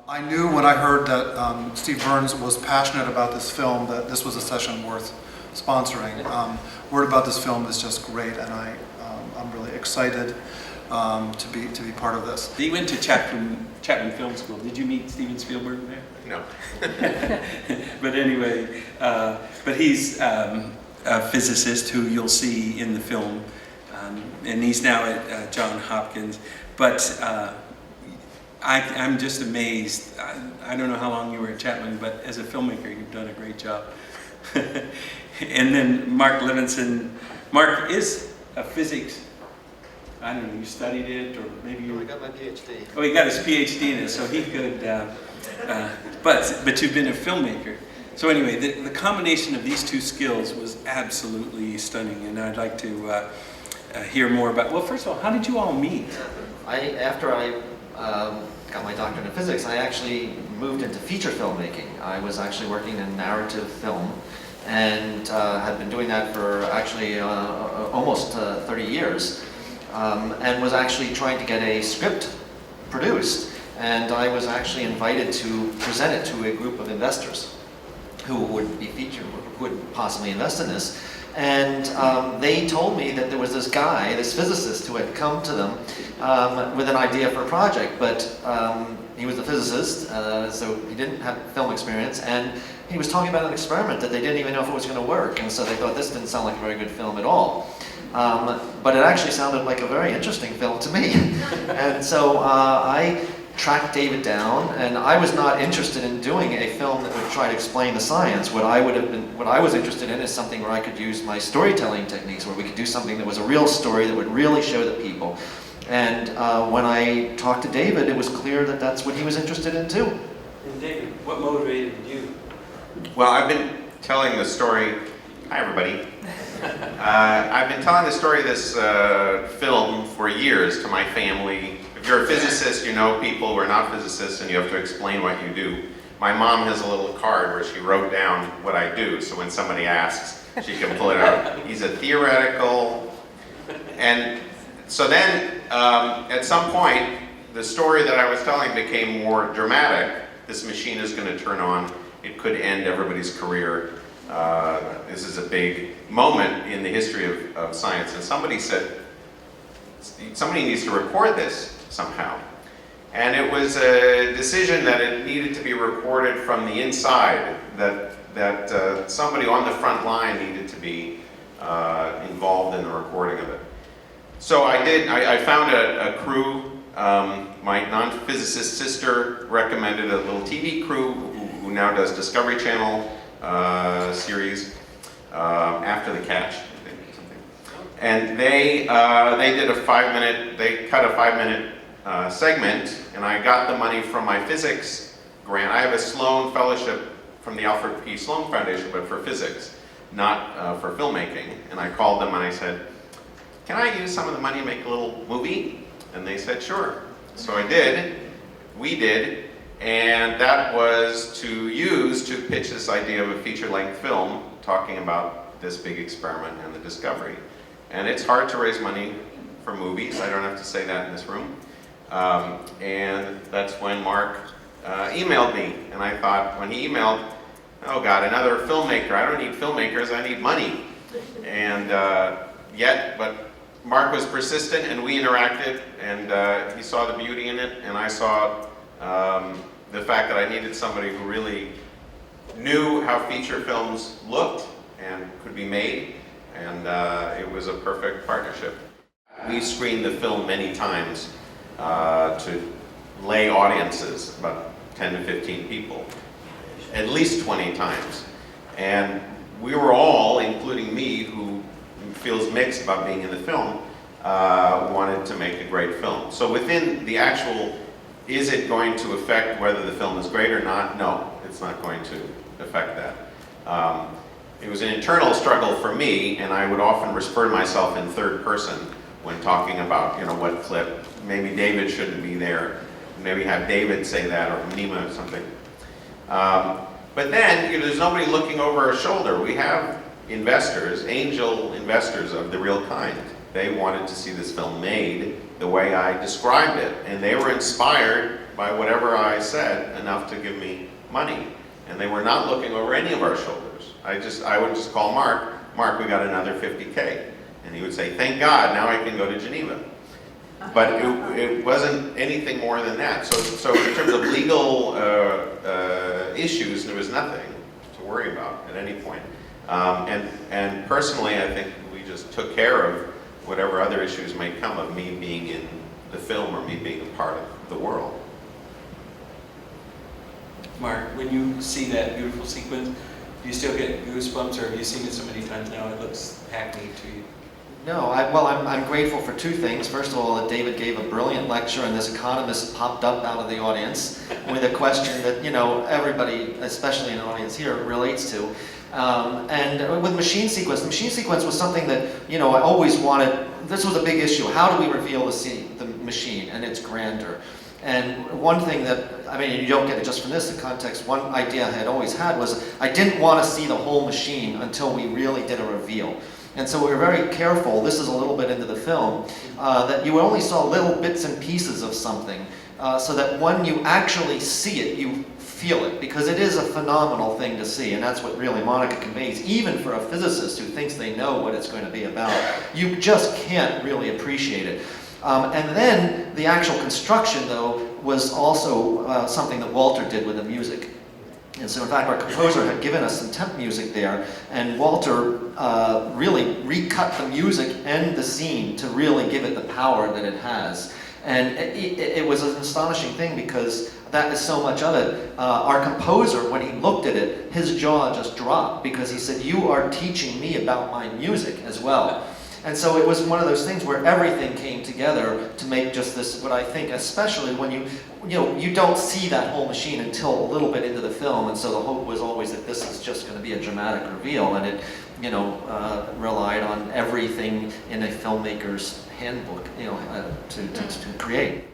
I knew when I heard that Steve Burns was passionate about this film that this was a session worth sponsoring. Word about this film is just great, and I'm really excited to be part of this. He went to Chapman Film School. Did you meet Steven Spielberg there? No. But anyway, but he's a physicist who you'll see in the film, and he's now at Johns Hopkins. But I'm just amazed. I don't know how long you were at Chapman, but as a filmmaker, you've done a great job. And then Mark Levinson. Mark is a physics. I don't know, you studied it, or maybe you... I got my PhD. Oh, he got his PhD in it, so he could... but you've been a filmmaker. So anyway, the combination of these two skills was absolutely stunning, and I'd like to hear more about... Well, first of all, how did you all meet? After I got my doctorate in physics, I actually moved into feature filmmaking. I was actually working in narrative film, and had been doing that for actually almost 30 years. And was actually trying to get a script produced, and I was actually invited to present it to a group of investors who would be featured, who would possibly invest in this. And they told me that there was this guy, this physicist, who had come to them with an idea for a project, but he was a physicist, so he didn't have film experience, and he was talking about an experiment that they didn't even know if it was going to work, and so they thought this didn't sound like a very good film at all. But it actually sounded like a very interesting film to me. And so I tracked David down, and I was not interested in doing a film that would try to explain the science. What I was interested in is something where I could use my storytelling techniques, where we could do something that was a real story that would really show the people. And when I talked to David, it was clear that that's what he was interested in too. And David, what motivated you? Well, I've been telling the story. Hi, everybody. I've been telling the story of this film for years to my family. If you're a physicist, you know people who are not physicists, and you have to explain what you do. My mom has a little card where she wrote down what I do, so when somebody asks, she can pull it out. He's a theoretical, and so then at some point, the story that I was telling became more dramatic. This machine is going to turn on. It could end everybody's career. This is a big moment in the history of science, and somebody said, somebody needs to record this somehow. And it was a decision that it needed to be recorded from the inside, that somebody on the front line needed to be involved in the recording of it. So I did. I found a crew. My non-physicist sister recommended a little TV crew who now does Discovery Channel series, After the Catch, I think, something. And they did a 5-minute, they cut a 5-minute segment, and I got the money from my physics grant. I have a Sloan Fellowship from the Alfred P. Sloan Foundation, but for physics, not for filmmaking. And I called them and I said, can I use some of the money and make a little movie? And they said, sure. So I did, we did. And that was to use to pitch this idea of a feature-length film talking about this big experiment and the discovery. And it's hard to raise money for movies. I don't have to say that in this room. And that's when Mark emailed me. And I thought, when he emailed, oh God, another filmmaker. I don't need filmmakers, I need money. And but Mark was persistent, and we interacted, and he saw the beauty in it, and I saw the fact that I needed somebody who really knew how feature films looked and could be made, and it was a perfect partnership. We screened the film many times to lay audiences, about 10 to 15 people, at least 20 times. And we were all, including me, who feels mixed about being in the film, wanted to make a great film. So within the actual, is it going to affect whether the film is great or not? No, it's not going to affect that. It was an internal struggle for me, and I would often refer to myself in third person when talking about, what clip. Maybe David shouldn't be there. Maybe have David say that, or Nima or something. But then, there's nobody looking over our shoulder. We have investors, angel investors of the real kind. They wanted to see this film made the way I described it, and they were inspired by whatever I said enough to give me money. And they were not looking over any of our shoulders. I would just call Mark, Mark, we got another 50K. And he would say, thank God, now I can go to Geneva. But it wasn't anything more than that. So in terms of legal issues, there was nothing to worry about at any point. And personally, I think we just took care of whatever other issues might come of me being in the film or me being a part of the world. Mark, when you see that beautiful sequence, do you still get goosebumps, or have you seen it so many times now it looks hackneyed to you? No, I'm grateful for two things. First of all, that David gave a brilliant lecture and this economist popped up out of the audience with a question that, you know, everybody, especially in the audience here, relates to. And with machine sequence, the machine sequence was something that, you know, I always wanted. This was a big issue. How do we reveal the machine and its grandeur? And one thing that, I mean, you don't get it just from this, the context, one idea I had always had was I didn't want to see the whole machine until we really did a reveal. And so we were very careful, this is a little bit into the film, that you only saw little bits and pieces of something, so that when you actually see it, you feel it, because it is a phenomenal thing to see, and that's what really Monica conveys, even for a physicist who thinks they know what it's going to be about. You just can't really appreciate it. And then the actual construction, though, was also something that Walter did with the music. And so, in fact, our composer had given us some temp music there, and Walter really recut the music and the scene to really give it the power that it has. And it was an astonishing thing because that is so much of it. Our composer, when he looked at it, his jaw just dropped because he said, "You are teaching me about my music as well." And so it was one of those things where everything came together to make just this, what I think, especially when you don't see that whole machine until a little bit into the film, and so the hope was always that this is just going to be a dramatic reveal, and it, relied on everything in a filmmaker's handbook, to create.